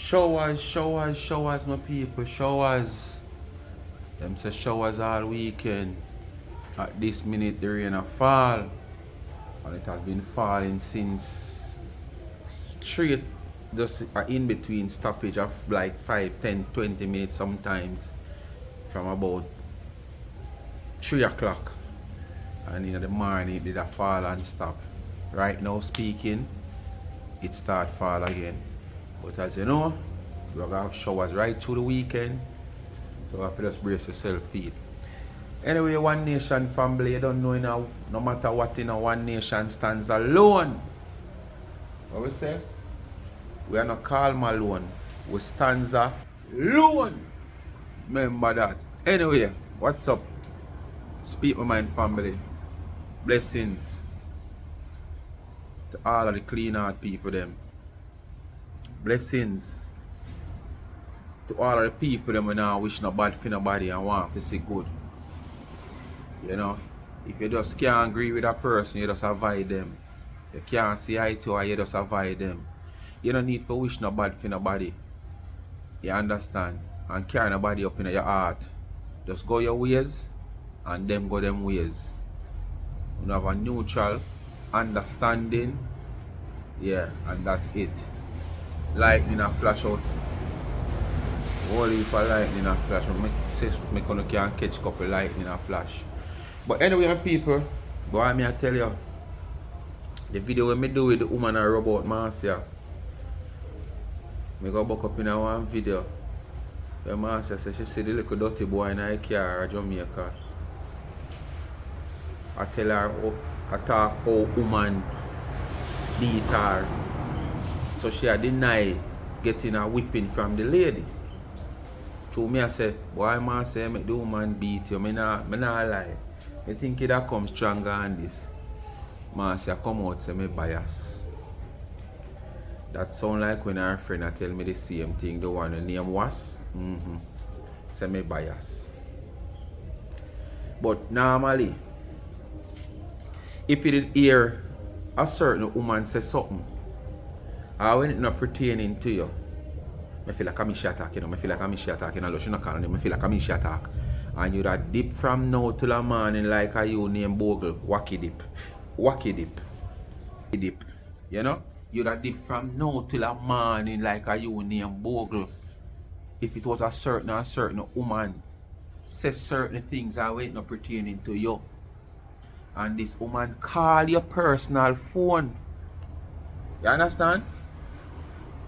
Showers, my people, showers. Them say showers all weekend. At this minute, the rain a fall, and it has been falling since straight, just in between stoppage of like 5, 10, 20 minutes sometimes, from about 3 o'clock. And in the morning, it did a fall and stop. Right now, speaking, it start fall again. But as you know, we're gonna have showers right through the weekend, so you have to just brace yourself feet. Anyway, One Nation family, you don't know, no matter what, One Nation stands alone. What we say? We are not calm alone. We stands alone. Remember that. Anyway, what's up? Speak my mind family. Blessings to all of the clean heart people them. Blessings to all of the people them when I wish no bad for nobody and want to see good. You know, if you just can't agree with a person, you just avoid them. You can't see eye to eye, you just avoid them. You don't need to wish no bad for nobody. You understand? And carry nobody up in your heart. Just go your ways and them go them ways. You have a neutral understanding. Yeah, and that's it. Lightning a flash out. Whole heap of lightning a flash. I can catch a couple lightning a flash. But anyway, my people, boy, me I tell you, the video when me do with the woman I rub out Marcia, me go back up in a one video where Marcia says she see the little dirty boy in her car in Jamaica. I tell her, I talk how woman beat her. So she deny getting a whipping from the lady. To me I say, boy Marcia, make the woman beat you, me nah lie. I think it come stronger than this. Marcia come out say me bias. That sound like when our friend tell me the same thing, the one the name was. Say me bias. But normally, if you did hear a certain woman say something, or when it not pertaining to you, I feel like I'm attack, I feel like I'm attacking, I feel like I'm attack. And you that dip from now till the morning like a you named Bogle, wacky dip. You know? You that dip from now till the morning like a you named Bogle. If it was a certain woman says certain things and when it not pertaining to you, and this woman call your personal phone. You understand?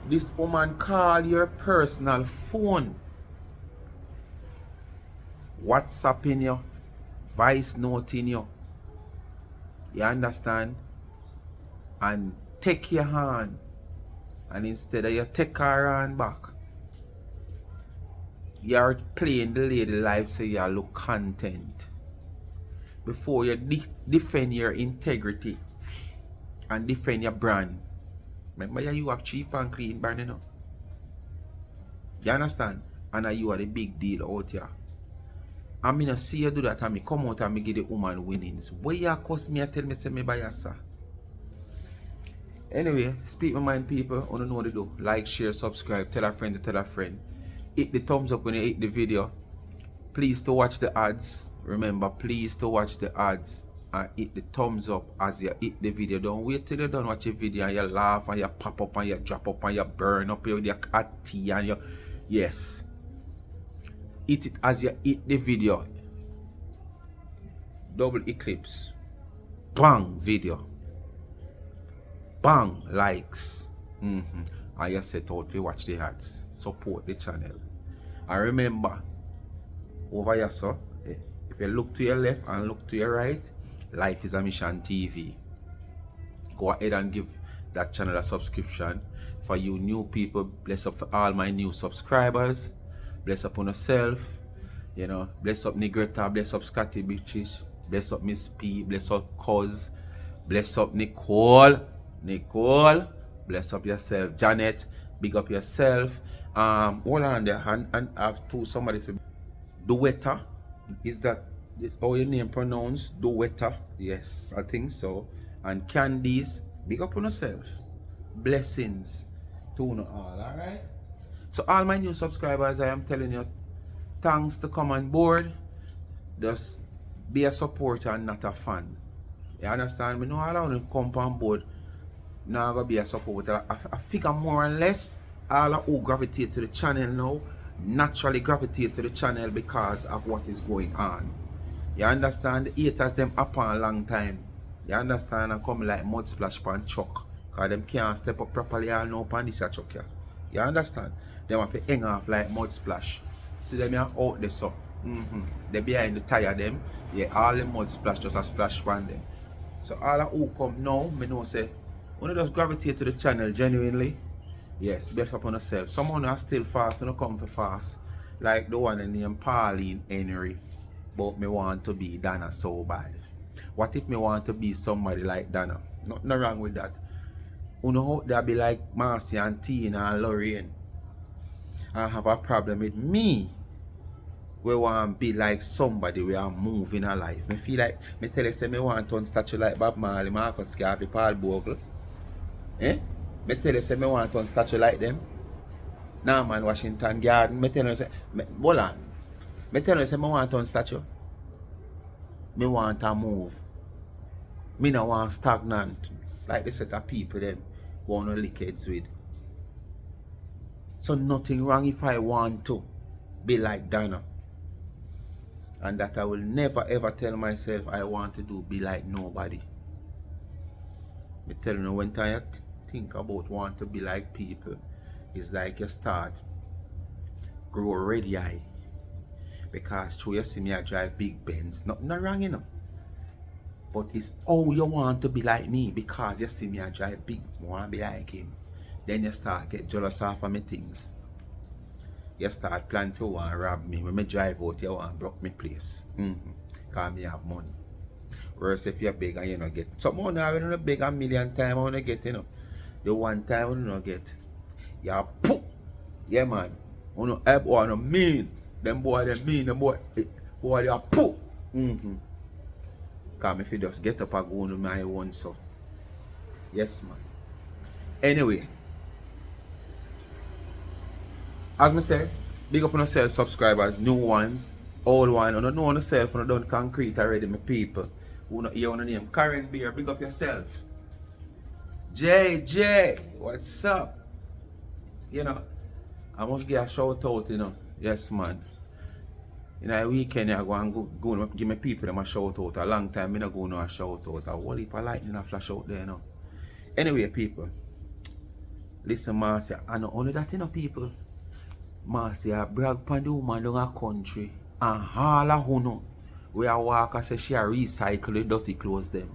This woman call your personal phone. WhatsApp in you, voice note in you. You understand? And take your hand. And instead of you take her hand back, you're playing the lady life so you look content. Before you defend your integrity and defend your brand. Remember you have cheap and clean brand, you know? You understand? And you are the big deal out here. I mean, I see you do that and me come out and me give the woman winnings. Why you cuss me and tell me say me bias, sir? Anyway, speak my mind people, I don't know what to do. Like, share, subscribe, tell a friend to tell a friend. Hit the thumbs up when you hit the video. Please to watch the ads. Remember, please to watch the ads and hit the thumbs up as you hit the video. Don't wait till you done watch the video and you laugh and you pop up and you drop up and you burn up with your cat tea and you... Yes. Hit it as you hit the video. Double eclipse. Bang video. Bang likes. And you set out to watch the ads. Support the channel. And remember, over here, so if you look to your left and look to your right, Life is a Mission TV. Go ahead and give that channel a subscription. For you new people, bless up to all my new subscribers. Bless up on yourself. You know, bless up Negretta, bless up Scotty Bitches, bless up Miss P, bless up Cuss, bless up Nicole, bless up yourself, Janet, big up yourself. Hold on there and have to somebody to Duetta. Is that how your name pronounced? Duetta? Yes, I think so. And Candice, big up on yourself. Blessings to you all, alright? So all my new subscribers, I am telling you, thanks to come on board. Just be a supporter and not a fan. You understand? Me know all I want to come on board. Now gonna be a supporter. I figure more or less all who gravitate to the channel now naturally gravitate to the channel because of what is going on. You understand? The haters them up on a long time. You understand? And come like mud splash pan chuck. Cause them can't step up properly all know pan this a chuck here. You understand? Them have to hang off like mud splash. See them here out there so. They behind the tire them. Yeah, all the mud splash just a splash pan them. So all who come now, me know say, when you just gravitate to the channel genuinely, yes, best upon yourself. Someone are still fast and come for fast. Like the one named Pauline Henry. But me want to be Dana so bad. What if me want to be somebody like Dana? Nothing wrong with that. You know how there be like Marcia and Tina and Lorraine. I have a problem with me. We want to be like somebody we are moving a life. Me feel like me tell you say me want to turn statue like Bob Marley, Marcus Garvey, Paul Bogle. Eh? Me tell you say me want to turn statue like them. Norman Washington Garden. Me tell you say hold on. Me tell you say me want to turn statue. Me want to move. Me no want stagnant. Like the set of people them want to lick heads with. So nothing wrong if I want to be like Dana. And that I will never ever tell myself I want to do be like nobody. Me tell you when I think about want to be like people, it's like you start grow ready eye. Because through you see me I drive big Benz. Nothing wrong you know. But it's how you want to be like me because you see me I drive big, you want to be like him. Then you start get jealous of me things. You start planning to want to rob me. When I drive out, you want to broke me place. Because me have money. Whereas if you're big and you don't get. Some money I will not beg a million times I want to get, you know. The one time I don't get. You poof. Yeah man. You know, I boy no mean. Them boy they mean, them boy they are poof. Because if you just get up and go on my own so. Yes man. Anyway. As I said, big up on yourself, subscribers, new ones, old one, and I know on yourself and I done concrete already, my people. Who not hear on the name? Karen Beer, big up yourself. JJ, what's up? You know, I must give a shout out, you know. Yes, man. You know, a weekend I go and go give my people them a shout out. A long time I not go no a shout out. A whole heap of lightning a flash out there, you know. Anyway, people, listen, Marcia, I know only that, you know, people. Marcia brag pan the woman down a country and all a who we a walk and say she a recycle the dirty clothes them.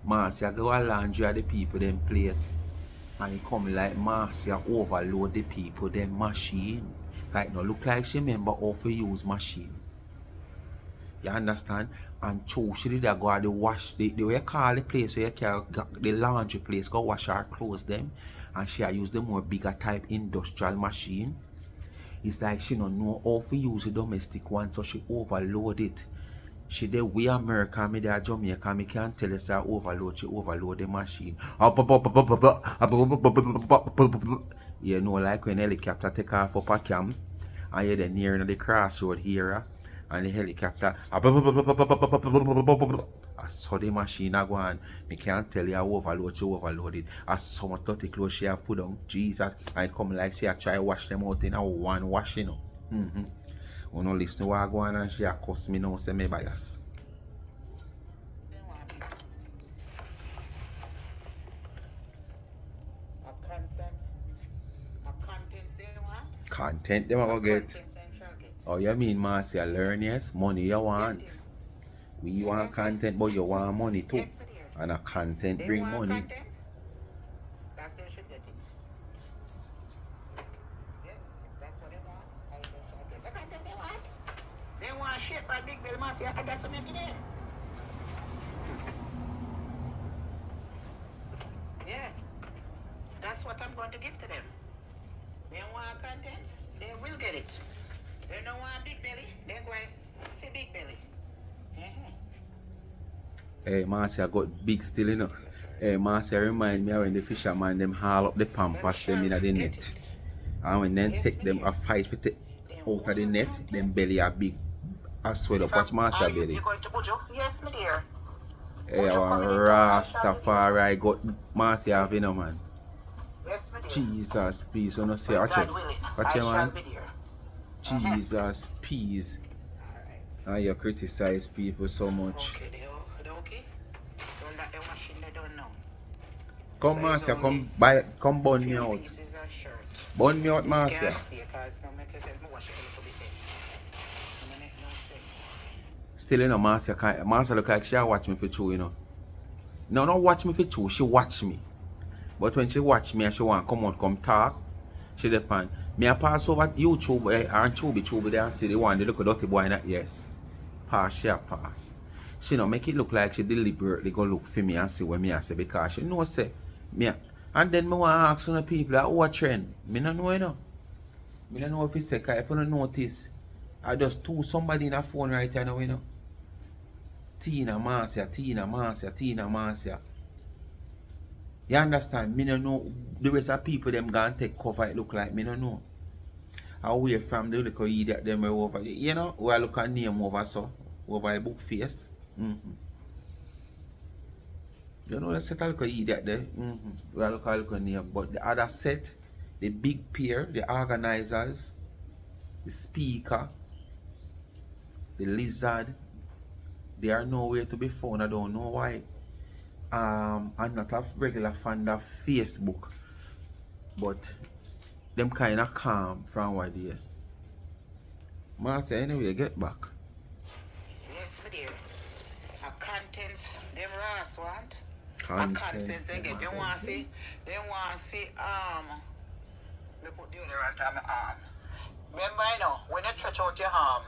Marcia go a laundry at the people them place and it come like Marcia overload the people them machine. Like no look like she remember how to use machine. You understand? And she did go at the wash the way call the place where you can the laundry place go wash her clothes them. And she use the more bigger type industrial machine. It's like she don't know how to use the domestic one, so she overload it. She did way America, me there Jamaica, me can't tell us I overload, she overload the machine. You know, like when helicopter take off up a camp, and you're then near the crossroad here, and the helicopter I saw the machine I go on. Me can't tell you how overload she overloaded. I saw my 30 clothes she have put on. Jesus. And it come like she I try wash them out in a one wash, you know. You know listen to what I go on and she a cuss me now say me bias. Content them I go get. Oh you mean Marcia learn yes? Money you want. We want content, but you want money too. And a content bring money. That's they should get it. Yes, that's what they want. I don't get the content they want. They want shit by Big Bill Marcia, and that's what making them. Yeah. That's what I'm going to give to them. They want content, they will get it. They don't want Big Belly, they're going to see Big Belly. Hey, Marcia got big still, you know. Hey, Marcia remind me when the fisherman them haul up the pampas them in the net. And when then Yes, take me them dear. a fight for take Then out of the one net, them content. belly a big. I swell up. If Watch Marcia are you belly. going to Bujo? Yes, me dear. Hey, Bujo our coming in town, I shall be there. Rastafari got Marcia have, you know, man. Yes, me dear. Jesus, peace. You know, say, When watch it. God willing, Watch I it, shall man. be there. Jesus, peace. Alright. And you criticize people so much. Okay, they okay. Don't let the washing they don't know. Come, Size Marcia, only come burn me few out. pieces of shirt. Burn me out, This can't Marcia. stay because now make yourself me wash it a little bit then. It make no sense. Still, you know, Marcia look like she watch me for true, you know. No, not watch me for true. She watch me. But when she watch me and she want come out, come talk, she depend. Me I pass over YouTube and Chubby there and see the one, the look dirty boy in that, yes. Pass, she a pass. She no make it look like she deliberately go look for me and see what me I say because she know say me. And then me want to ask some people that what trend. Me no know, you know. Me no know if it's say, cause if you don't notice, I just two somebody in a phone right now, you know. Tina Marcia, Tina Marcia, Tina Marcia. You understand? Me no know the rest of people them gonna take cover it look like me no know. Away from the little idiot them over you know, we look at name over so over a book face. You know the set a little idiot there. We look at a little name. But the other set, the big peer, the organizers, the speaker, the lizard, they are nowhere to be found. I don't know why. I'm not a regular fan of Facebook, but them kind of calm from what they. Marcia, anyway, get back. Yes, my dear. A contents them Ross want. A Content. contents they get. They want to see. Me put the other right on my arm. Remember, you know, when you stretch out your arm,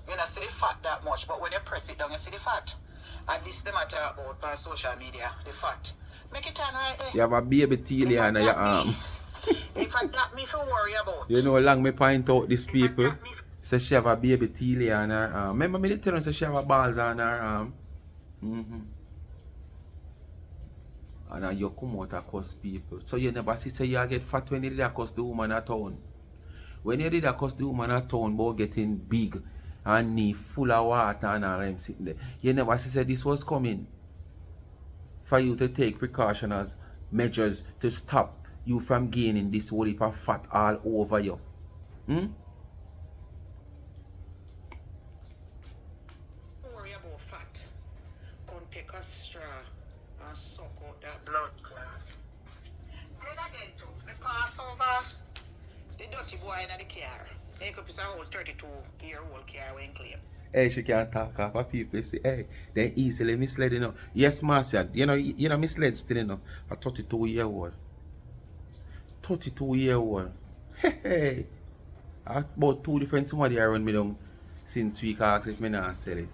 you don't see the fat that much, but when you press it down, you see the fat. At least they matter about on social media, the fat. Make it turn right there. You have a baby teal on your arm. If I got me for worry about. You know how long me point out these If I people? got me. Say she have a baby teal on her arm. Remember me tell her say she have a balls on her arm? And you come out and cuss people. So you never see say you get fat when you did a cuss the woman at town. When you did a cuss the woman at town about getting big and knee full of water and all them sitting there. You never see say this was coming. For you to take precautionary measures to stop you from gaining this whole heap of fat all over you. Don't worry about fat. Come take a straw and suck out that blood clot. Then again too, me pass over the dirty boy in the car. Make up his whole 32-year-old car when claim. Hey, she can't talk off of people say, hey, they easily misled, you know. Yes, Marcia, you know, misled still, you know. A 32-year-old. 32-year-old. Hey, about two different somebody around me down since week asked if me not sell it.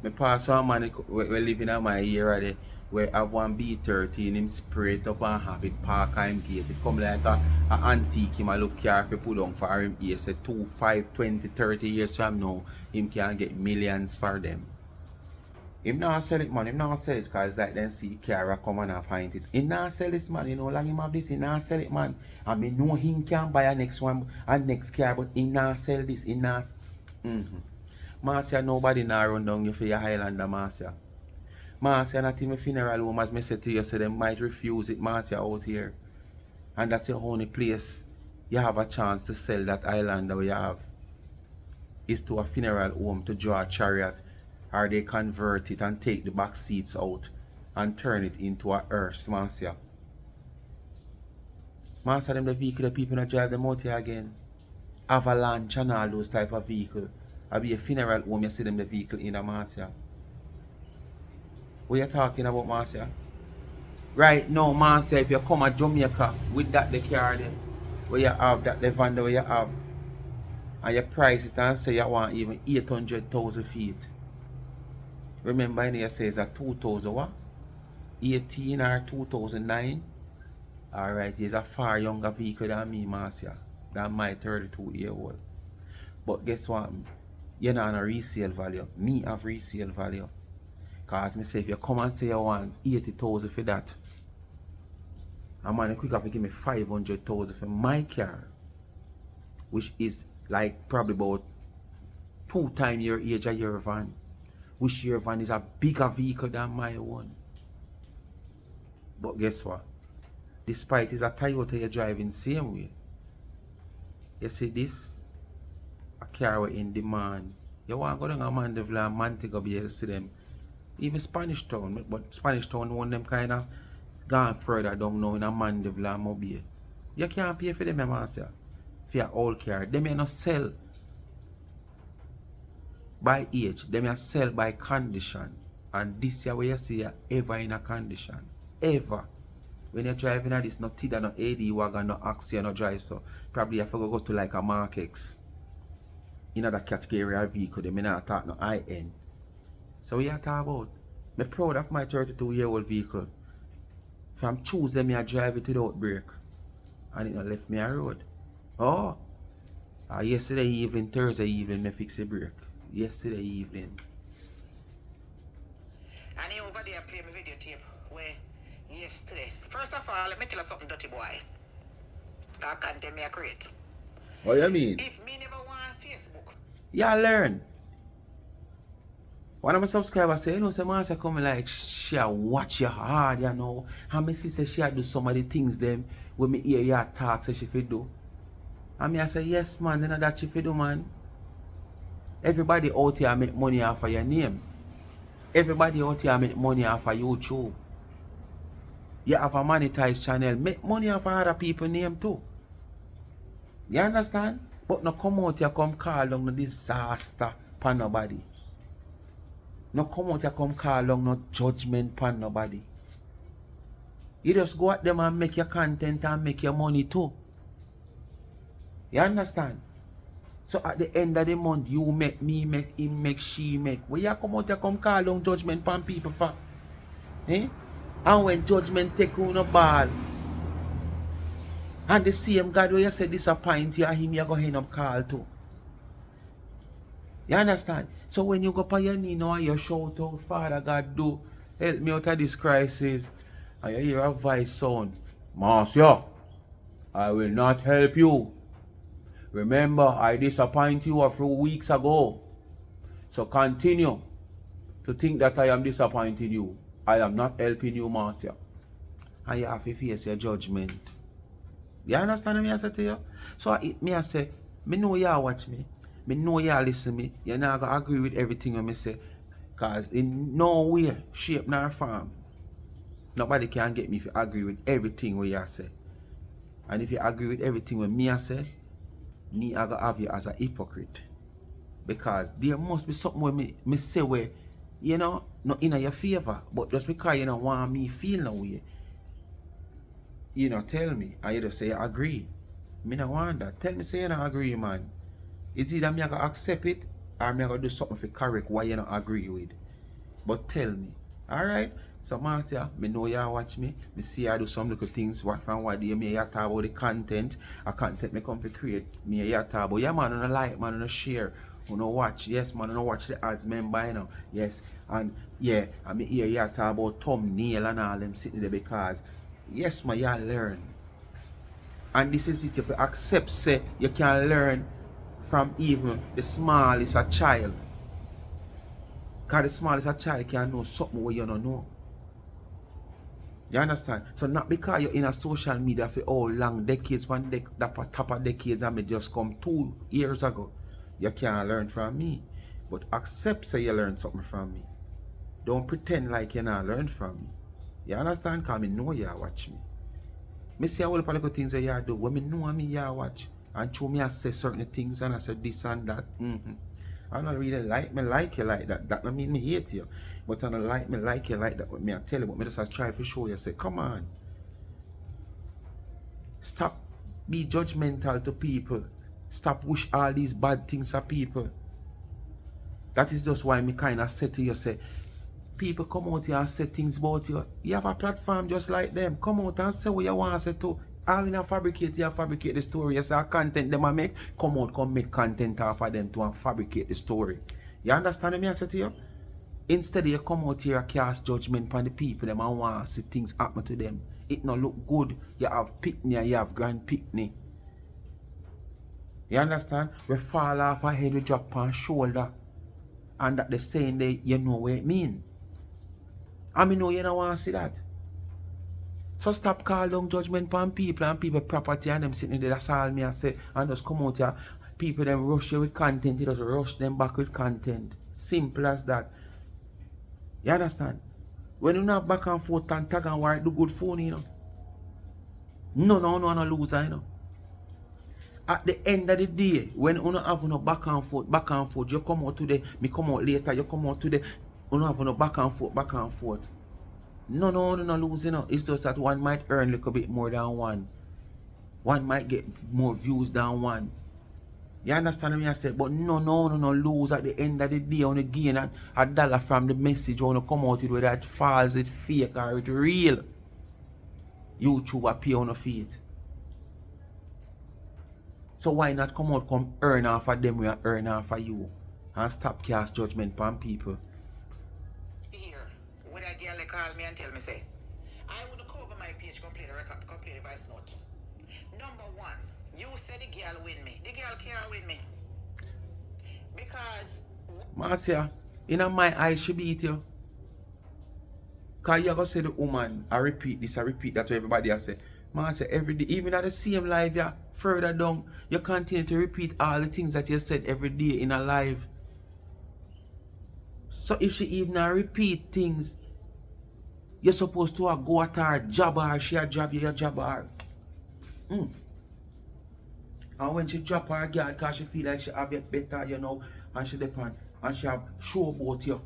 Me pass one man we living in my area where I have one B13 him spray it up and have it park and gate. It come like a antique him a look car if you put on for him here say 2, 5, 20, 30 years from now him can get millions for them. Him not sell it, man. Him not sell it because like then see Cara come and find it. Him not sell this, man. You know, long him have this, he not sell it, man. I mean, know him can buy a next one, a next car, but he not sell this. He not. Marcia, nobody now run down you for your Highlander, Marcia. Marcia, not even funeral home, as me said to you, so they might refuse it, Marcia, out here. And that's your only place you have a chance to sell that Highlander where you have. Is to a funeral home to draw a chariot, or they convert it and take the back seats out and turn it into a hearse, Marcia. Marcia, them the vehicle the people not drive them out here again. Avalanche and all those type of vehicle. I be a funeral home, you see them the vehicle in a Marcia. What you talking about, Marcia? Right now, Marcia, if you come to Jamaica with that the car there, where you have that the van where you have, and you price it and say you want even 800,000 feet. Remember in here says that 2000 what? 18 or 2009? Alright, he's a far younger vehicle than me, Marcia. Than my 32-year-old. But guess what? You're not on a resale value. Me have resale value. Cause me say if you come and say you want 80,000 for that, a man quick have to give me 500,000 for my car. which is like probably about 2 times your age of your van, which your van is a bigger vehicle than my one. But guess what? Despite it's a Toyota you're driving same way. You see this, a car in demand. You want to go down a Mandeville and Montego Bay to see them. Even Spanish Town, but Spanish Town one them kind of gone further down now in a Mandeville and Mobile. You can't pay for them, Marcia. For your old car. Them you not sell by age. Them you sell by condition. And this year where you see you ever in a condition. Ever. When you're driving at this, no Tida, no AD wagon, no Axia, no drive, so probably you have to go to like a Mark X. In other category of vehicle, they may not talk no high-end. So what you talk about? I'm proud of my 32-year-old vehicle. From Tuesday, I drive it without brake. And it not left me a road. Oh! Yesterday evening, Thursday evening, I fix the brake. Yesterday evening. And he over there play my videotape where yesterday. First of all, let me tell you something, dirty boy. I can't tell me a create. What you mean? If me never want Facebook. Yeah, learn. One of my subscribers say, you know, say Marcia come like she watch you hard, you know. And my sister she do some of the things them when me hear your talk say she fit do. And me I say, yes man, you know that she fit do, man. Everybody out here make money off of your name. Everybody out here make money off of YouTube. You have a monetized channel, make money off of other people's name too. You understand? But no come out here come call down no disaster for nobody. No come out here come call down no judgment for nobody. You just go at them and make your content and make your money too. You understand? So at the end of the month, you make, me make, him make, she make. Where you come out here come call down judgment for people for? Eh? And when judgment take on a ball, and the same God where you say disappoint you, him you go end up call too. You understand? So when you go on your knee now and you shout out, Father God, do help me out of this crisis, and you hear a voice sound, Marcia, I will not help you. Remember, I disappointed you a few weeks ago. So continue to think that I am disappointing you. I am not helping you, Marcia. And you have to face your judgment. You understand what I say to you? So I say, me know you watch me. Me know you listen to me. You're not going to agree with everything I say. Because in no way, shape, nor form, nobody can get me if you agree with everything what you say. And if you agree with everything what me I say, me I going to have you as a hypocrite. Because there must be something where me say where, you know, not in your favor. But just because you don't want me feel no way, you know, tell me. I either say I agree. Me no want that. Tell me say you don't agree, man. It's either me I gonna accept it or me I gonna do something to correct why you don't agree with. But tell me. Alright? So Marcia, me know you watch me. Me see I do some little things what from what you may talk about the content. A content me come to create. Me you talk about. Yeah man, I don't like, man, I don't share. I don't watch. Yes man, I don't watch the ads member, you know. Yes. And yeah, I me hear you talk about thumbnail and all them sitting there because yes man, you learn. And this is it, if you accept say you can learn from even the smallest a child. Because the smallest a child can know something where you don't know. You understand? So not because you're in a social media for all long decades, that top of decades and me just come 2 years ago. You can't learn from me. But accept say you learn something from me. Don't pretend like you not learn from me. You understand? Because I know you watch me. I see all the little things that you do. When I know me, you watch. And through me, I say certain things and I say this and that. I don't really like me like you like that. That don't mean me hate you. But I don't like me like you like that. But me I tell you, but me just try to show you. Say, come on. Stop be judgmental to people. Stop wish all these bad things of people. That is just why me kind of say to you, say, people come out here and say things about you. You have a platform just like them. Come out and say what you want to say too. All in a fabricate, you fabricate the story. You say content them I make, come out, come make content off of them to and fabricate the story. You understand what I say to you? Instead you come out here and cast judgment on the people them and want to see things happen to them. It not look good. You have picnic, you have grand picnic. You understand? We fall off our head, we drop on shoulder. And that the saying they you know what it mean. I mean know you don't want to see that. So stop calling down judgment on people and people property and them sitting there, that's all me I say. And just come out here. People them rush you with content, you just rush them back with content. Simple as that. You understand? When you have back and forth and tag and work, do good phone, you know. No loser, you know. At the end of the day, when you have no back and forth, you come out today, me come out later, you come out today, you have no back and forth. No lose, you know. It's just that one might earn a little bit more than one. One might get more views than one. You understand me? I said, but no lose at the end of the day on the gain a dollar from the message when you come out with whether it false, it's fake or it's real. YouTube will pay on the feet. So why not come out, come earn off of them, we are earn off of you. And stop cast judgment on people. Here, when a girl call me and tell me, say, I would cover my page, complete the voice note. Number one, you say the girl win me. The girl can't win me. Because Marcia, in my eyes, she beat you. Because you're going to say the woman, I repeat this, I repeat that to everybody. I say, Marcia, every day, even at the same live, yeah, further down, you continue to repeat all the things that you said every day in a live. So if she even repeat things, you're supposed to go at her, job her, she a job you, you job her. And when she drop her girl, because she feel like she have it better, you know, and she depend, and she have show about you.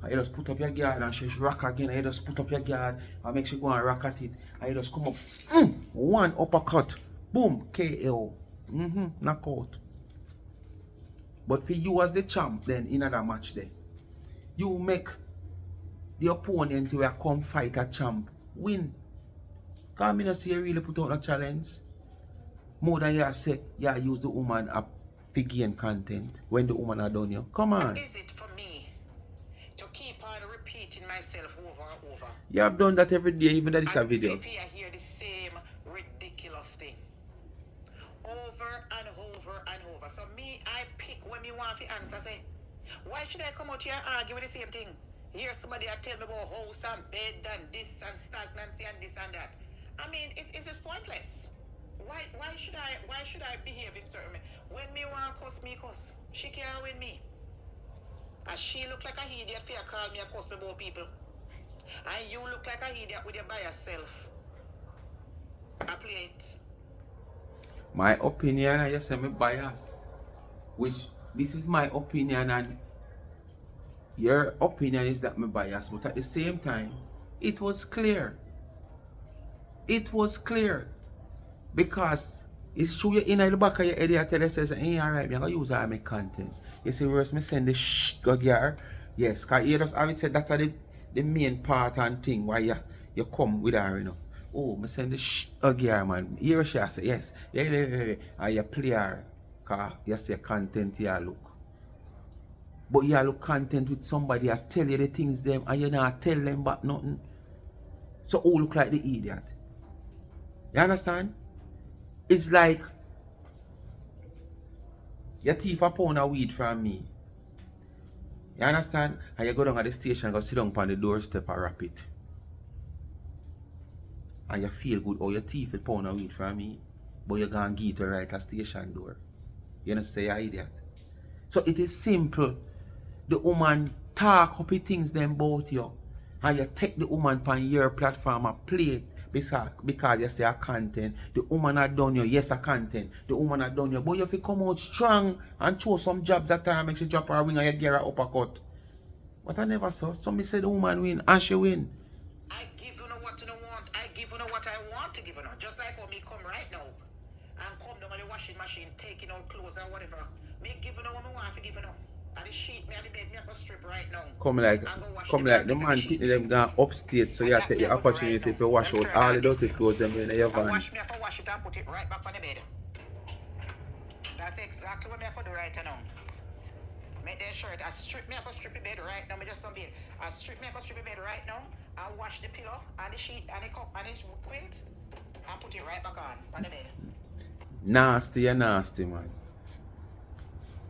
And you just put up your guard and she rock again, and you just put up your guard and make she go and rock at it. And you just come up, one uppercut, boom, KO. Knockout. But for you as the champ then in another match there, you make the opponent who come fight a champ win. Because I mean, see you really put out a challenge. More than you say, yeah, use the woman up to gain content when the woman are done you. Come on. Is it for me to keep on repeating myself over and over? You have done that every day, even that is a video. If I hear the same ridiculous thing over and over and over. So me, I pick when me want to answer. Say, why should I come out here and argue with the same thing? Hear somebody tell me about house and bed and this and stagnancy and this and that. I mean, it's pointless. Why should I behave in certain way? When me want cuss, me cuss. She can't win me. And she look like a idiot for you call me and cuss me about people. And you look like a idiot with you by yourself. I play it. My opinion, I just say me bias. Which this is my opinion and your opinion is that me bias, but at the same time, it was clear. It was clear. Because it's true you in the back of your head, you tell yourself, hey, alright, I'm going to use all my content. You see, whereas me send the go here. Yes, because you just have it said that's the main part and thing why you come with her, you know. Oh, me send the go here, man. Here she say, yes. Yeah. And you play her. Because you see content you look. But you look content with somebody, I tell you the things them, and you not tell them back nothing. So who look like the idiot? You understand? It's like you thief a pound of weed from me. You understand? And you go down at the station and go sit down on the doorstep and wrap it. And you feel good, oh, you thief a pound of weed from me, but you're going to get it right at the station door. You know, say you're idiot. So it is simple. The woman talk up things them about you. And you take the woman on your platform and play it. Because you say a content, the woman had done you, yes a content, the woman had done you, but you have to come out strong and show some jobs that time, make she drop her wing and you get her uppercut. But I never saw, somebody said the woman win, and she win. I give you know what you don't want, I give you know what I want to give you know, just like how me come right now, and come down on the washing machine, taking out clothes or whatever, me give you know what I want to give you know. And the sheet, me and the bed, me have a strip right now. Come like the man picking them down upstate, so you take the opportunity to wash out all the dirty clothes them in your van. Wash me up and wash it and put it right back on the bed. That's exactly what me have to do right now. Make that shirt, I strip me up a strip the bed right now, me just don't bed. I strip me up a strip the bed right now, I wash the pillow and the sheet and the cup and the quilt and put it right back on the bed. Nasty and nasty, man.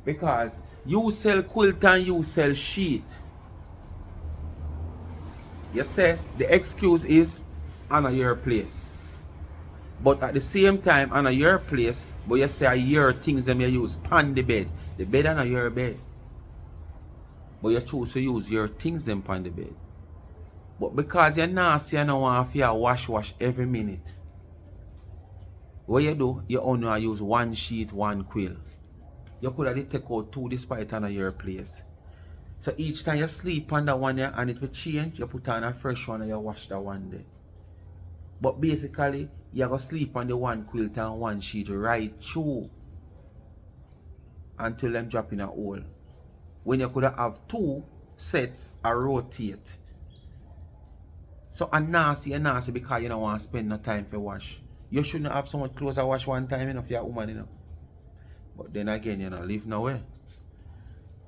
Because you sell quilt and you sell sheet. You say the excuse is honor your place. But at the same time, honor your place, but you say your things them you use pan the bed. The bed honor your bed. But you choose to use your things them pan the bed. But because you're nasty and you want to wash every minute. What you do, you only use one sheet, one quill. You could have take out two despite honor your place. So each time you sleep on that one and it will change, you put on a fresh one and you wash that one day. But basically, you're going to sleep on the one quilt and one sheet right through until them drop in a hole. When you could have two sets and rotate. So a nasty because you don't want to spend no time for wash. You shouldn't have so much clothes to wash one time enough for your woman, you know. But then again, you know, live nowhere.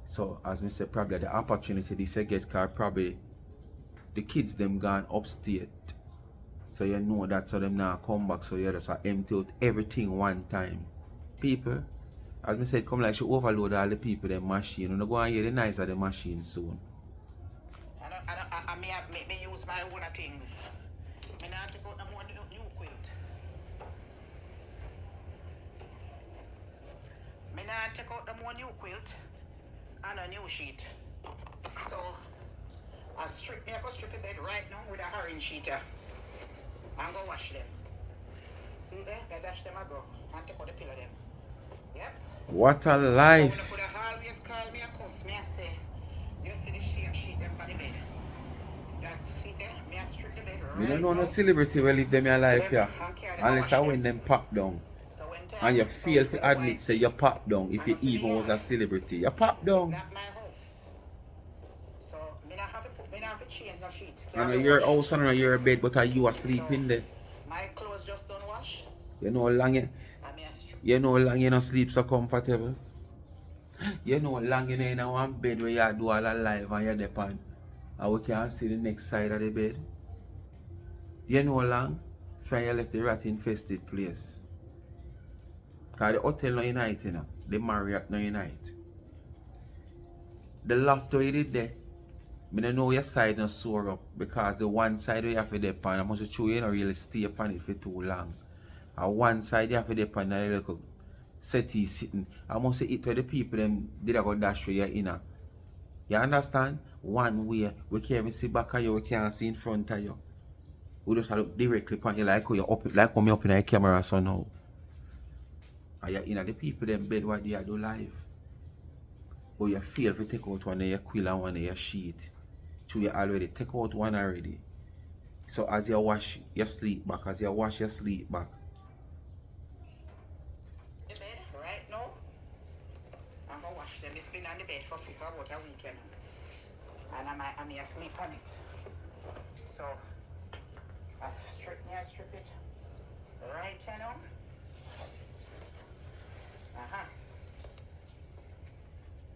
So as me say, probably the opportunity this you get car probably the kids them gone upstate. So you know that so them now come back so you just empty out everything one time. People, as me said, come like she overload all the people them machine. You know go and hear the noise of the machine soon. I may use my own things. I not take out no more new quilt. I not take out no more new quilt and a new sheet. So I go strip the bed right now with a orange sheet here. I'm gonna wash them. See there? I dash them I go. And take out the pillow them. Yep. What a So life. when you could always call me a cuss, me I say, you see the same sheet them for the bed. That's see there, me I strip the bed right. You don't know no celebrity will live them your life here. Unless I when them pop down. So and you feel to admit say you pop down if you even was a celebrity. You pop down. It's not my house. So me not have to change no sheet. And your house and your bed but are you asleep in there. My clothes just don't wash. You know how long you know how long you don't sleep so comfortable. You know how long you know in one bed where you do all that live and you're depend. And we can't see the next side of the bed. You know how long? From you left the rat infested place. Because the hotel no unite, you know. The Marriott no unite. The loft where you did there, I don't know your side no sore up because the one side where you have to depend, I must show you don't really stay upon it for too long. And one side you have to depend on the little settee sitting. I must say it where the people them did go dash for you inner. You understand? One way we can't even see back of you, we can't see in front of you. We just look directly upon you like how you up like when me up in the camera so now. And you're in the people them bed what they do live. But you feel if you take out one of your quill and one of your sheet. So you already take out one already. So as you wash, you sleep back. As you wash, you sleep back. The bed right now. I'm gonna wash them. It's been on the bed for about a weekend. And I'm asleep on it. So I strip it right you know.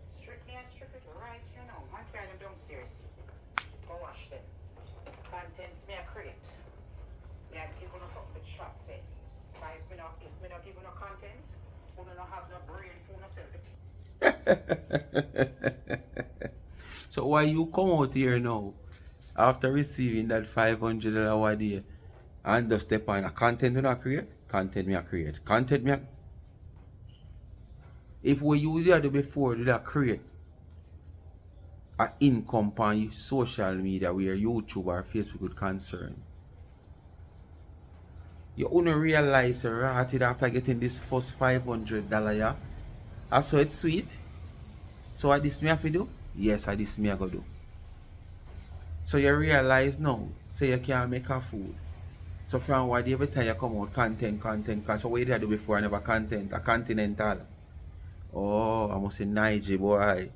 Strip it right you know. I carry them downstairs. Go wash them. Contents me a credit. Me I give you something with shop say. So if me not give you no contents, you don't have no brain for yourself. So why you come out here now after receiving that $500 a day and just step on a content you not create? Content me a create. Content me a... If we use it before did I create an income on social media where YouTube or Facebook would concern. You only realize right after getting this first $500, yeah? I saw it's sweet. So what this me have to do? Yes, I this me I go do. So you realize now, so you can't make a food. So from what every time you come out content, so what did I do before I never content, a continental. Oh, I must say Niger boy.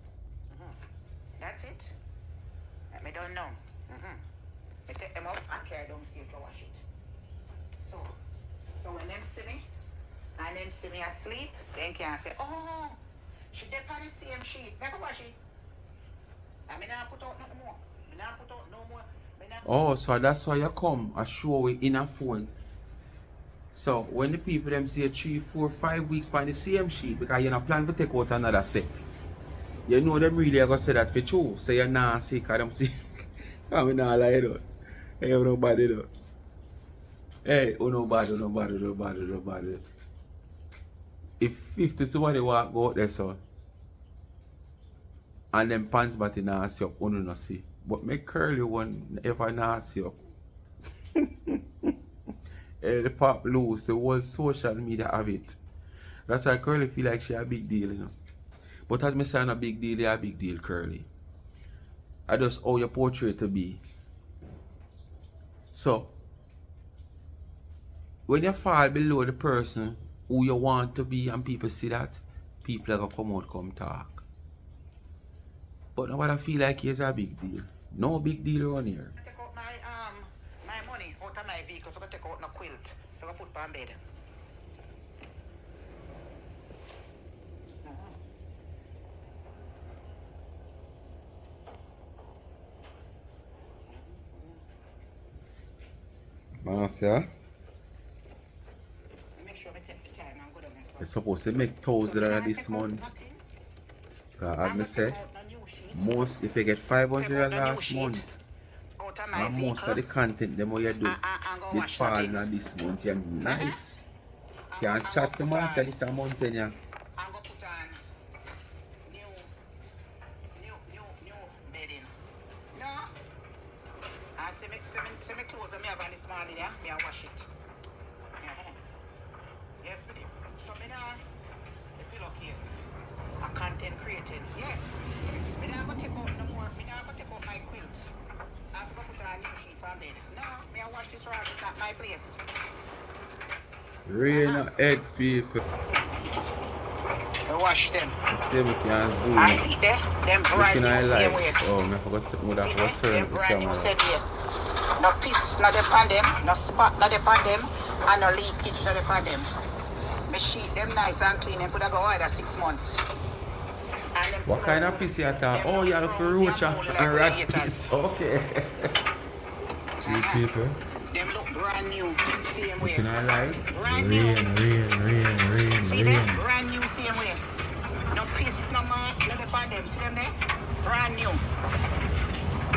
That's it. I don't know. I take them off and carry them downstairs to wash it. So when them see me and them see me asleep, then can say, oh, she did on the same sheet. Never wash it. I mean, I put out nothing more. I not put out no more. Oh, so that's why you come. I show it in a phone. So when the people them say 3, 4, 5 weeks by the same sheet because you're not planning to take out another set. You know them really are gonna say that for true. So you're not sick because them see. I'm not lie though. Hey, nobody though. Hey, nobody. If 50 somebody walk out there so and them pants but in nasty up, no see. But make curly one ever nasty up. The pop loose, the whole social media have it. That's why Curly feel like she a big deal, you know. But as me saying a big deal, you a big deal, Curly. I just how your portrait to be. So when you fall below the person who you want to be and people see that, people are gonna come out, come talk. But now what I feel like is a big deal. No big deal around here. I take out my money out of my vehicle, so I take out no quilt. So I put it on bed. Marcia, Make sure I take the time and go down there. you're supposed to make $1,000 this month. As me say, most if you get $500 last month, and most of the content them what you do, it fall in this month. You're nice. Can't chat to Marcia this month, yeah. I'm gonna put on new bedding. No. I see me clothes that me have on this morning, yeah? Me I wash it. Yes, me do. So me now the pillowcase. A content creating. Yeah. Me now go take out no more. Me now go take out my quilt. I have to go put on a new sheet for bed. No, me I wash this right at my place. Rain or head people. I wash them. The same with your zoom. I see there, them brand new same way. Oh, I forgot to See turn them the brand new camera. same way. No piss not upon them, no spot not upon them, and no leakage not upon them. Me sheet them nice and clean and could have go either 6 months. And them What kind of piss you at? Oh, you look for roach and rat piss. Okay. See people? Them look brand new, same way. Can I lie? Brand new. See them? Rain. Brand new same way. No piss, no mark, not upon them. See them there? Brand new.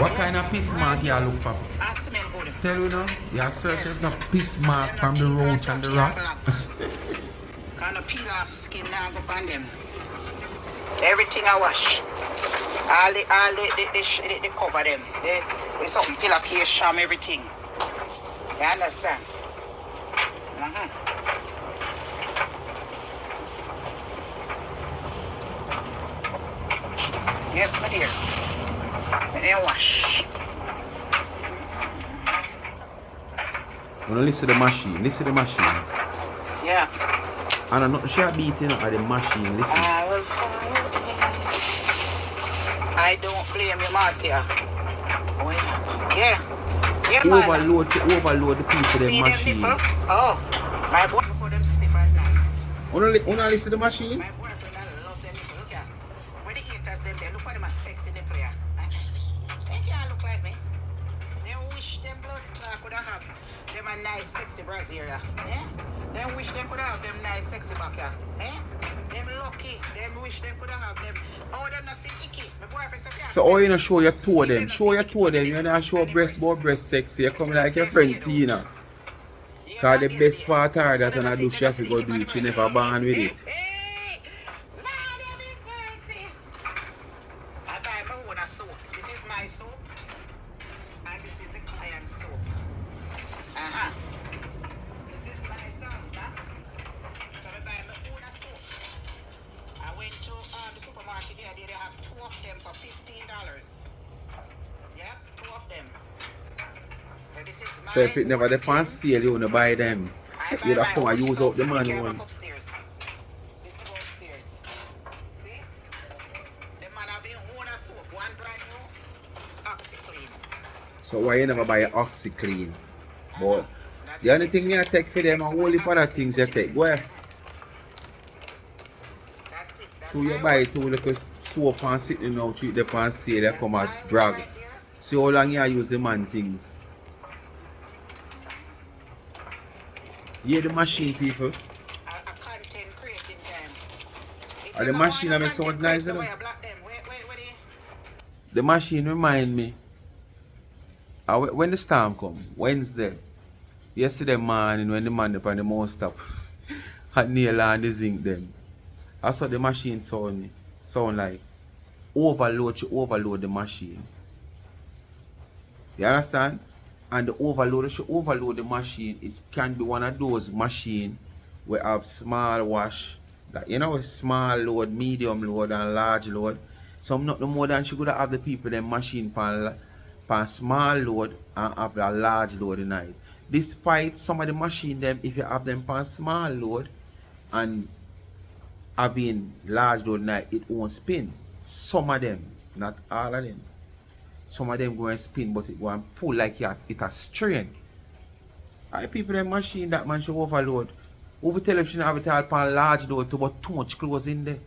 What kind of piss mark you look for? I smell good. Tell you now, you are searching the piss mark from the roach and the rat. Kind of peel off skin now go on them. Everything I wash. All the cover them. They something pillowcase, sham, everything. You understand? Yes, my dear. And then wash. Wanna listen to the machine? Listen to the machine. Yeah. And I'm not sure beating at the machine. Listen. I don't blame you, Marcia. Oh, yeah. Yeah, man. Overload the people See in the them machine. nipple? Oh, my boy put them stiff and nice. Wanna listen to the machine? My boyfriend, I love them nipple. Look at when the haters them there, look at them as sexy nipple here. They can't look like me. They wish them blood clot could have them a nice sexy brassiere. Eh? They wish them could have them nice sexy back here. Eh? Them lucky. Them wish them could have them. Oh, them not see icky. My boyfriend said, yeah. So all you know show your toe them. Show your toe them. You know show breast more breast sexy. You come like your friend Tina. Cause the best part are that when I do she have to go do it. She never born with it. Hey, Lord have his mercy. I buy my own soap. This is my soap. And this is the client's soap. This is my soap, huh? So I buy my own soap. I went to the supermarket there. They have 2 of them for $15. Yeah, 2 of them. So this is So if it never depends sale, you wanna buy them. You have come and use up the money one. Upstairs. This is upstairs. See? The man have his own soap. One brand new OxyClean. So why you never buy an OxyClean? But the only thing you take for them are whole heap other things you take. Where? That's it. That's So you buy 2 little soap and sitting now, treat the pan sale, they come at Bragg. See how long you use the man things. Yeah, the machine people. A content creating time. If Or you the ever want machine no I mean content sound nice, creator, you know. where you block them? Where they? The machine remind me. When the storm come, Wednesday. Yesterday morning when the man up on the most stop had nail and the zinc them. I saw the machine sound like overload the machine. You understand? And the overload should overload the machine. It can be one of those machine where have small wash. That you know small load, medium load and large load. Some not no more than she could have the people them machine pan small load and have a large load in it. Despite some of the machine them if you have them pan small load and having large load night it won't spin. Some of them, not all of them. Some of them go and spin, but it go and pull like it a strain. I people them machine that man should overload. Over tell if she have it all pan large load to but too much clothes in there.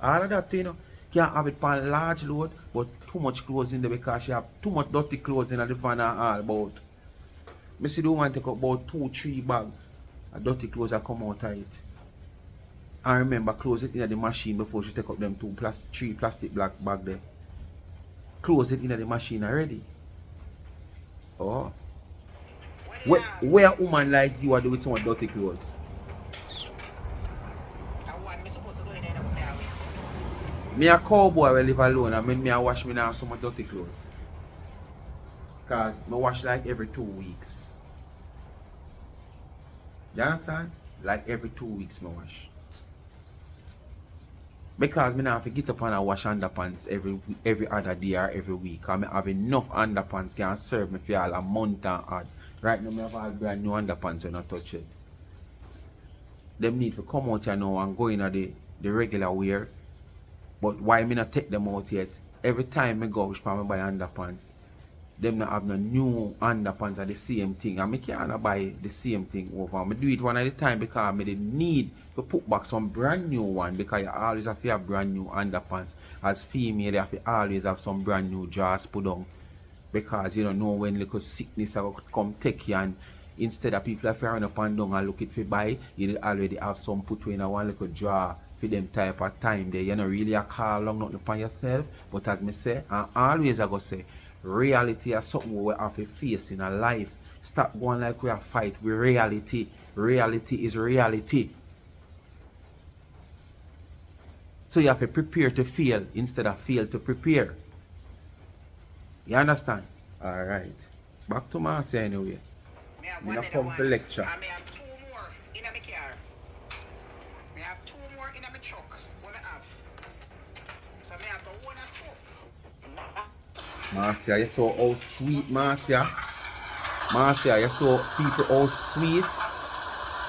All of that you know. Can't have it pan large load, but too much clothes in there because she have too much dirty clothes in the van and all about. Me see the woman take up about 2-3 bags of dirty clothes that come out of it. And remember close it in the machine before she take up them 3 plastic black bag there. Close it in the machine already. Oh. Where a woman like you are doing with some dirty clothes? Me a cowboy will live alone and me I wash me now some dirty clothes. Cause me wash like every 2 weeks. You understand? Like every 2 weeks me wash. Because me now have to get up and I wash underpants every other day or every week. Cause me have enough underpants can serve me for all a month and odd. Right now me have all brand new underpants when I touch it. Them need to come out here now and go in the regular wear. But why me not take them out yet? Every time I go which me buy underpants, them not have no new underpants are the same thing. And I can't buy the same thing over. I do it one at a time because I need to put back some brand new one because you always have to have brand new underpants. As female, you have to always have some brand new drawers put on. Because you don't know when little sickness will come take you and instead of people have to run up and down and look it for buy, you already have some put in a one little drawer for them type of time there. You know really a call long nothing upon yourself. But as me say, and always I go say, reality is something we have to face in our life. Stop going like we are fight with reality. Reality is reality. So you have to prepare to fail instead of fail to prepare. You understand? Alright. Back to Marcia anyway. Me have come for lecture. I may have 2 more in my car. Me have 2 more in my truck. What I have. So me have the one soap. Marcia, you're so all sweet, Marcia. Marcia, you're so people all sweet.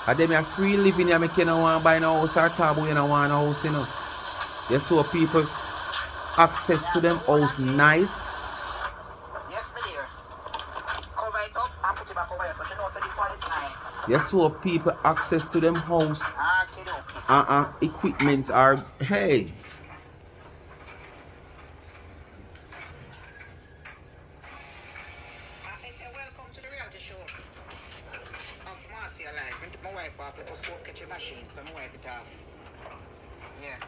And then me free living here, me can't want to buy no house or table, you don't want a house, you know. You saw people access to them house nice. Yes, me dear. Cover it up and put it back over here so she knows that this one is mine. You saw people access to them house. Equipments are hey. I say welcome to the reality show of Marcia Life. My wife off little soap catching machine, so my wife it off. Yeah.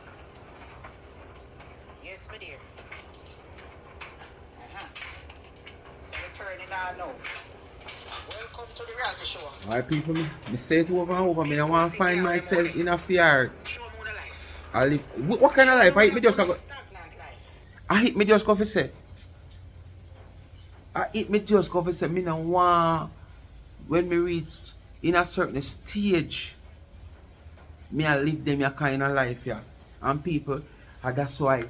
Yes, my dear. So we're turning on now. Welcome to the reality show. Alright people, me say it over and over. Me I want to find myself in a fear. Show me the life. I live what kind of life? I hit me just go. Stagnant life. I hit me just go for say. I hit me just go for say. Me no want when me reach in a certain stage. Me I live them a kind of life yeah. And people, and that's why,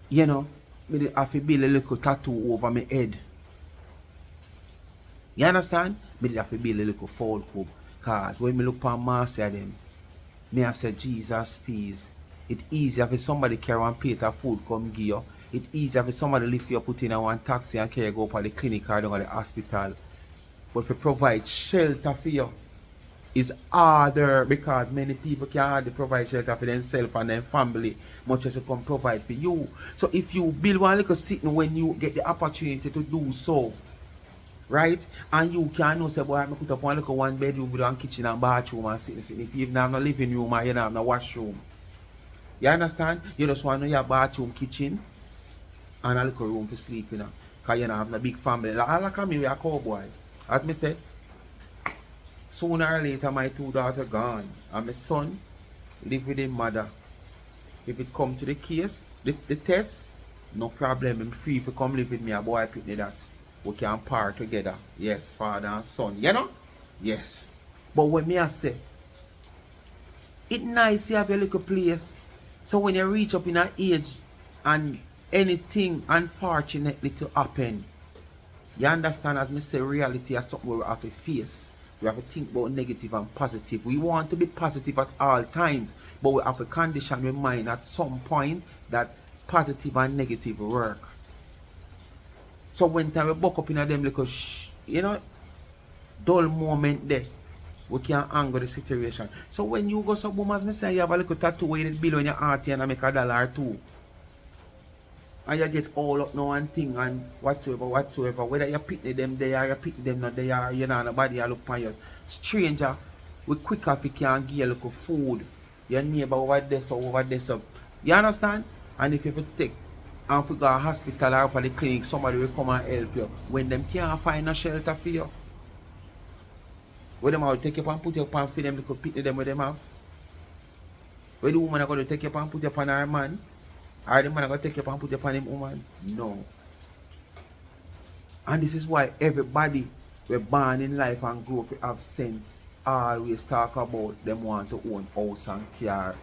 you know, me have to build a little tattoo over my head. You understand? Me have to build a little fold club. Cause when me look upon Marcia them, me I say, Jesus please. It's easier for somebody carry one plate of food come give you. It's easier for somebody lift you put in a one taxi and carry you go up at the clinic or down at the hospital. But to provide shelter for you is harder because many people can't hardly provide shelter for themselves and their family, much as they can provide for you. So if you build one little sitting when you get the opportunity to do so, right? And you can know say boy I put up one little one bedroom with one kitchen and bathroom and sitting. If you even have no living room or you don't have no washroom. You understand? You just want to know your bathroom, kitchen, and a little room to sleep in. Because you don't have no big family. Like me, we are cowboy. As me say, sooner or later my two daughters gone. And my son live with his mother. If it come to the case, the test, no problem. I'm free to come live with me. A boy pick me that. We can part together. Yes, father and son. You know? Yes. But when me I say, it's nice you have your little place. So when you reach up in an age and anything unfortunately to happen, you understand as me say reality is something we have to face. We have to think about negative and positive. We want to be positive at all times, but we have to condition our mind at some point that positive and negative work. So when time we buck up in a them little dull moment there, we can angle the situation. So when you go some boom as me say you have a little tattoo where you bill on your heart and make $1 or $2. And you get all up now and thing and whatsoever. Whether you pick them there or you pick them not there, you know, nobody look on you. Stranger, we quicker if you can give you a little food. Your neighbor over there, so over there, so. You understand? And if you take and if you go to a hospital or up at the clinic, somebody will come and help you. When them can't find a shelter for you, where them will take you up and put you up and feed them little pick them where them have. Where the woman are going to take you up and put you up on her man. Or the man are going to take you up and put you up on him woman. No. And this is why everybody we're born in life and grow up have sense. Always talk about them want to own house and car.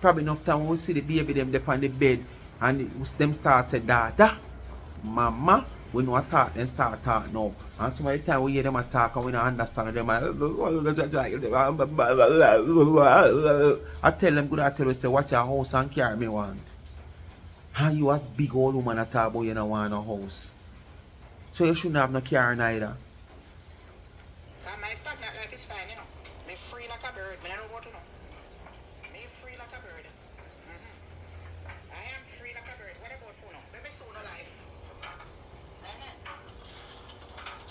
Probably enough time when we see the baby them up on the bed and them start say dada, mama, we know a talk, then start talk now. And some of the time we hear them talk and we don't understand them. I tell them good I tell you say what your house and car me want. And you as big old woman at talk about you don't want a house. So you shouldn't have no car neither. My stagnant life is fine, you know. Me free like a bird. Me I don't go to know. Me free like a bird. I am free like a bird. What about for now? Let me soon alive.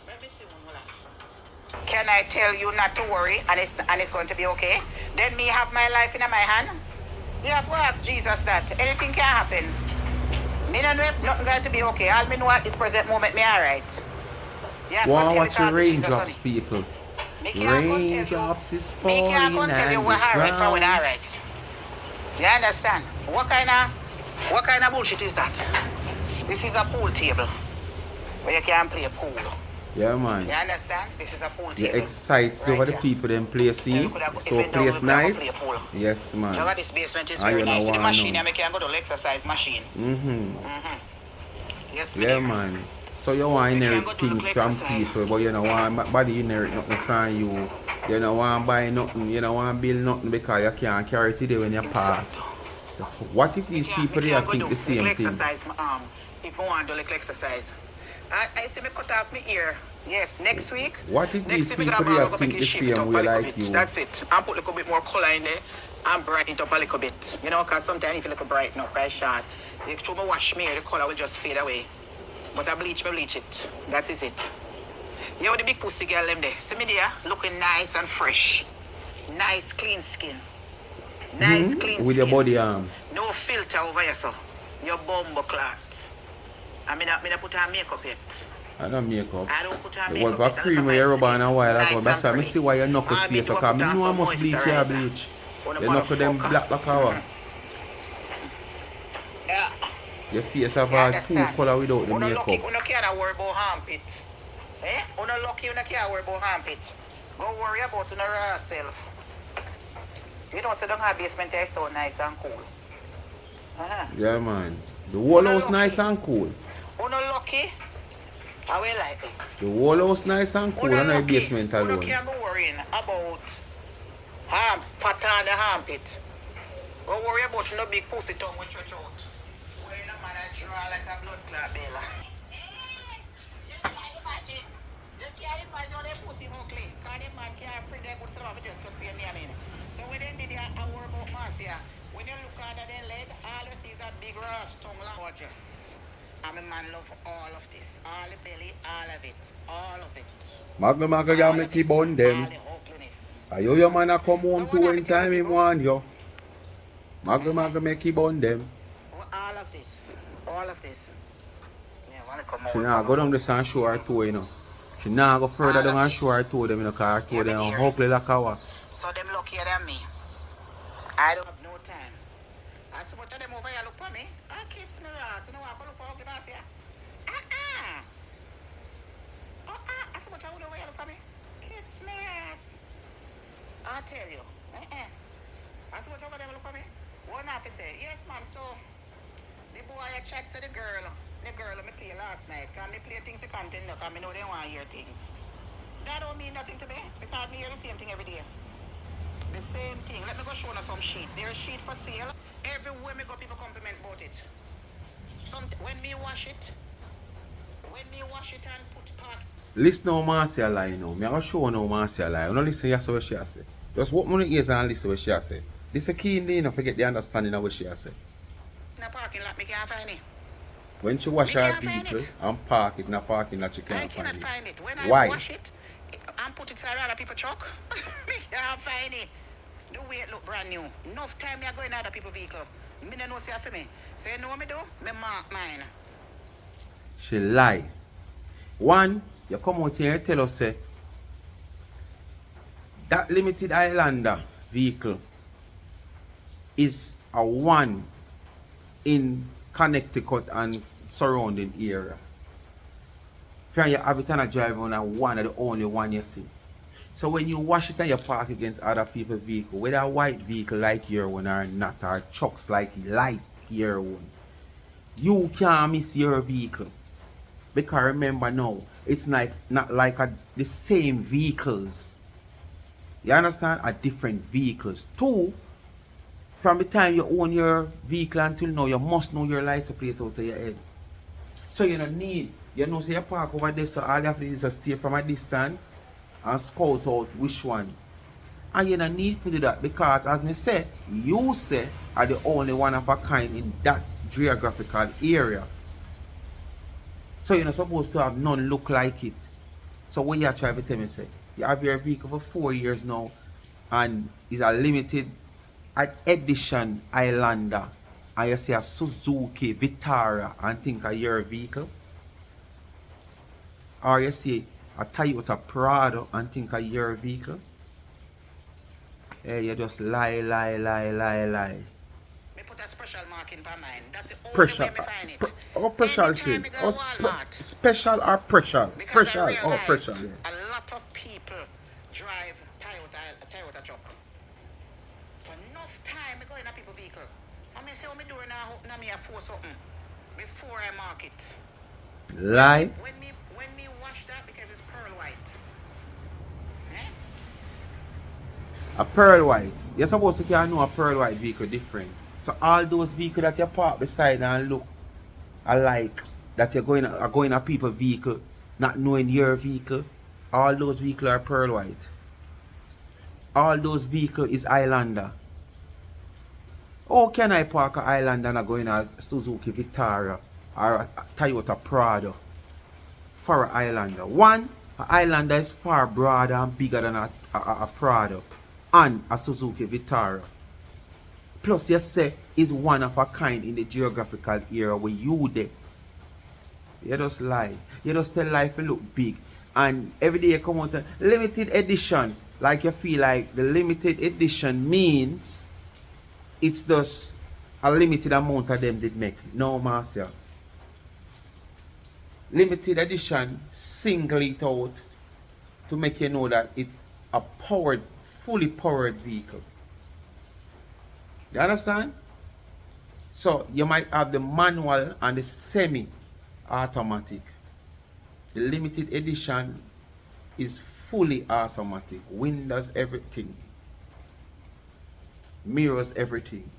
Let me soon alive. Can I tell you not to worry and it's going to be okay? Then me have my life in my hand. You have to ask Jesus that. Anything can happen. Me don't know if nothing going to be okay. All me know at this present moment me alright. Wow, watch your raindrops, people. Raindrops is falling. Me can't go tell you what alright from when alright. You understand? What kind of bullshit is that? This is a pool table where you can play pool. Yeah, man. You understand? This is a pool table. You're excited over the people them play see. So place nice. Yes, man. Look at this basement is very nice. The machine I can go to the exercise machine. Yes, yeah, man. So you want to inherit things from people, but you don't want body inherit nothing from you. You don't want to buy nothing, you don't want to build nothing because you can't carry it today when you pass. So what if these people there think the same thing? Exercise, if you want to do like exercise. I see me cut off my ear. Yes, next week. What if these people there think the same way like you? That's it. And put a little bit more color in there and brighten it up a little bit. You know, because sometimes if you look bright up, bright short, you throw me wash me, the color will just fade away. But I bleach it. That is it. You know the big pussy girl them there. See me there, looking nice and fresh. Nice clean skin. Nice clean skin. With your body arm. No filter over here, so. Your bumbo clot. I mean, I put on makeup yet. I don't makeup. I don't put on makeup. Well, but cream where you rub on a while ago. That's why I see why your knuckles stay so calm. You know I must bleach your bleach. Your knuckles them black like our. Yeah. Your face have a cool color without the makeup. You can't worry about armpit. Eh? You not lucky, you can't worry about armpit. Go worry about yourself. You don't say don't have basement there so nice and cool. Yeah, man. The whole house nice and cool. You not lucky? I will like it. The whole house nice and cool and the basement alone. You can't be worrying about fat on the armpit. Don't worry about no big pussy tongue with your throat. Where no man I draw like a blood clot bella. You can't imagine. You can't imagine how the pussy ugly. Because the man can't free their good stuff just to pay me. So when they did a worry about Marcia, when you look under their leg, all you see is a big rust tongue gorgeous. And my man love all of this. All the belly, all of it. All of it. Magna ya All make of you it. bond All them. the ugliness. Ayo your man a come So home to what have when to tell the time him people? want you. Magna make you bond them. All of this. All of this. Yeah, want to come She out nah from go down about. this and show her toe, you know. She nah go further All down of and show this. her toe them, you know, cause her toe Yeah, me them dear. ugly like a So them luckier than me. I don't have no time. I saw both of them over here look for me. I kiss me ass. You know what? I look for ugly Marcia. Uh-uh. I saw both of them over here look for me. Kiss me ass. I tell you. I saw both of them look for me. One officer say, yes man, so the boy I chat to the girl me play last night. Can me play things to continue? Because me know they want to hear things. That don't mean nothing to me. Because me hear the same thing every day. The same thing. Let me go show you some sheet. There's a sheet for sale. Everywhere me go, people compliment about it. When me wash it and put part. Listen how Marcia lie now. Me I go show now Marcia lie. You don't listen to what she say. Just open your ears and listen what she say. This is a key in there, you know, forget the understanding of what she say. In a parking lot, me can't find it. When she wash Me her can't find vehicle it. and park it in a parking lot, she I can't cannot find it. find it. When I Why? wash it and put it inside other people's truck, me can't find it. The way it look brand new. Enough time me I go in other people's vehicle. Me don't know say for me. So you know what me do? Me mark mine. She lie. One, you come out here and tell us say that limited Islander vehicle is a one in Connecticut and surrounding area. If you have it and a drive on a one of the only one you see. So when you wash it and you park against other people's vehicle, whether a white vehicle like your one or not, or trucks like your one, you can't miss your vehicle. Because remember now, it's not like the same vehicles. You understand? Are different vehicles. Two, from the time you own your vehicle until now, you must know your license plate out of your head. So you don't need, you know, say you park over there, so all you have to do is just stay from a distance and scout out which one. And you don't need to do that because, as me say, you say are the only one of a kind in that geographical area. So you're not supposed to have none look like it. So what you trying to tell me, say, you have your vehicle for 4 years now and it's a limited edition Highlander and you see a Suzuki Vitara and think of your vehicle? Or you see a Toyota Prado and think of your vehicle? Hey, you just lie. Me put a special marking for mine. That's the only Pressure. way me find it. Or pressure Anytime thing. me go Or to Walmart. special or pressure? Because I Pressure or pressure. realized Yeah. a lot of people drive Toyota truck. For enough time me go in a people vehicle. And me say what me do now me a force something before I mark it. Lie. When me wash that because it's pearl white. Eh? A pearl white. You're supposed to can know a pearl white vehicle different. So all those vehicles that you park beside and look alike, that you're going a people vehicle, not knowing your vehicle, all those vehicles are pearl white. All those vehicles is Highlander. How can I park a Highlander and go in a Suzuki Vitara or a Toyota Prado for a Highlander? One, a Highlander is far broader and bigger than a Prado and a Suzuki Vitara. Plus, you say is one of a kind in the geographical area where you there. You just lie. You just tell life to look big. And every day you come out a limited edition. Like you feel like the limited edition means it's just a limited amount of them did make. No, Marcia. Limited edition single it out to make you know that it's a fully powered vehicle. You understand? So you might have the manual and the semi-automatic. The limited edition is fully automatic. Windows everything. Mirrors everything.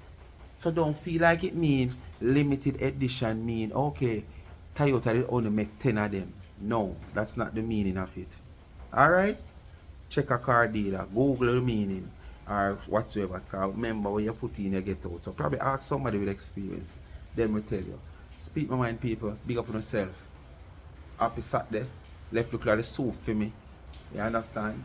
So don't feel like it means limited edition mean okay, Toyota will only make 10 of them. No, that's not the meaning of it. Alright? Check a car dealer, Google the meaning or whatsoever. Remember when you put in you get out. So probably ask somebody with experience. Then we tell you. Speak my mind, people. Big up on yourself. Happy Saturday. Left look like the soup for me. You understand?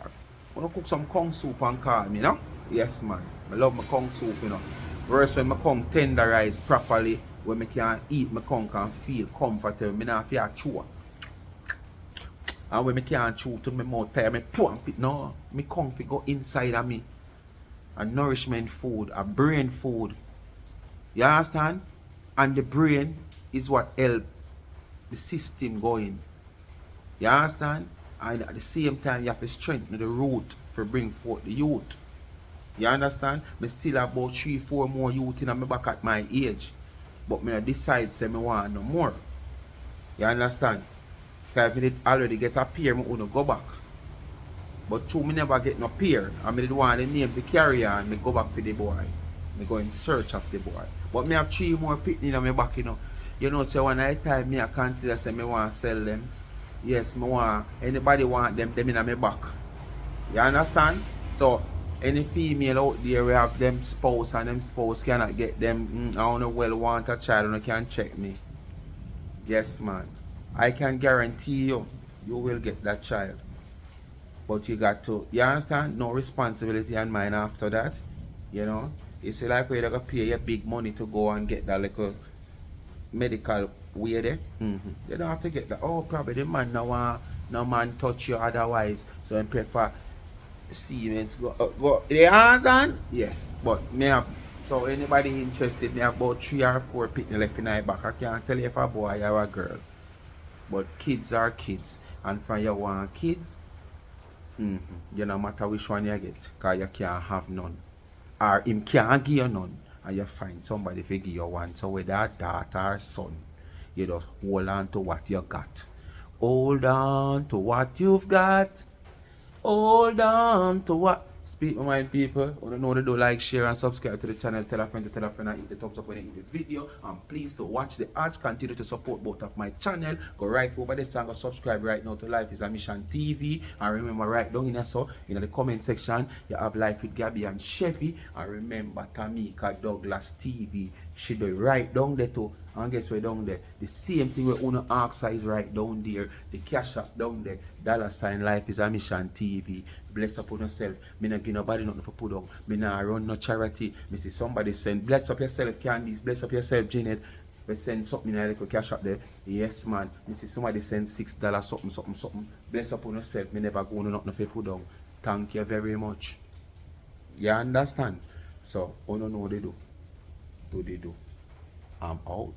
I wanna cook some kong soup and call me, you know? Yes, man. I love my kong soup, you know. Verse when my kong tenderize properly, when I can eat my kong can feel comfortable. I not feel chew. And when I can't chew to my mouth tired, I pump it. No, my kong fi go inside of me. A nourishment food, a brain food. You understand? And the brain is what help the system going. You understand? And at the same time, you have to strengthen the root for bring forth the youth. You understand? Me still have about 3-4 more youth in my back at my age. But me decide say me want no more. You understand? Because if me did already get a peer, me wanna go back. But true, me never get no peer. And me did want the name to carry on, me go back to the boy. Me go in search of the boy. But me have 3 more pitney in my back, you know. You know, so when I time me I consider say me want to sell them. Yes, me want anybody want them in my back. You understand? So any female out there we have them spouse and them spouse cannot get them. I don't know well want a child and can check me. Yes, man. I can guarantee you will get that child. But you got to, you understand? No responsibility on mine after that. You know? It's like where you're gonna pay your big money to go and get that little medical way there. You don't have to get that. Oh, probably the man no man touch you otherwise. So I prefer Siemens go the hands on? Yes. But me have, so anybody interested, me have about 3 or 4 pitney left in my back. I can't tell you if a boy or a girl. But kids are kids. And for you want kids, you no matter which one you get, because you can't have none. Or him can't give you none. And you find somebody to give you one. So whether a daughter or son, you just hold on to what you got. Hold on to what you've got. Hold on to what. Speak my mind, people. I don't know to do like, share, and subscribe to the channel. Tell a friend to tell a friend, and hit the thumbs up when you hit the video. And please to watch the ads. Continue to support both of my channel. Go right over this and go subscribe right now to Life is a Mission TV. And remember, right down in there, so in the comment section, you have Life with Gabby and Chevy. And remember, Tamika Douglas TV. She be right down there too. And guess where down there? The same thing where Uno Axa is right down there. The cash app down there. $ Life is a Mission TV. Bless up on yourself. Me not give nobody nothing for put on. Me not run no charity. Me see somebody send bless up yourself, Candice. Bless up yourself, Janet. We send something in a little cash up there. Yes, man. Me see somebody send $6 something. Bless up on yourself. Me never go no nothing for put on. Thank you very much. You understand? So, I don't know what they do. Do they do? I'm out.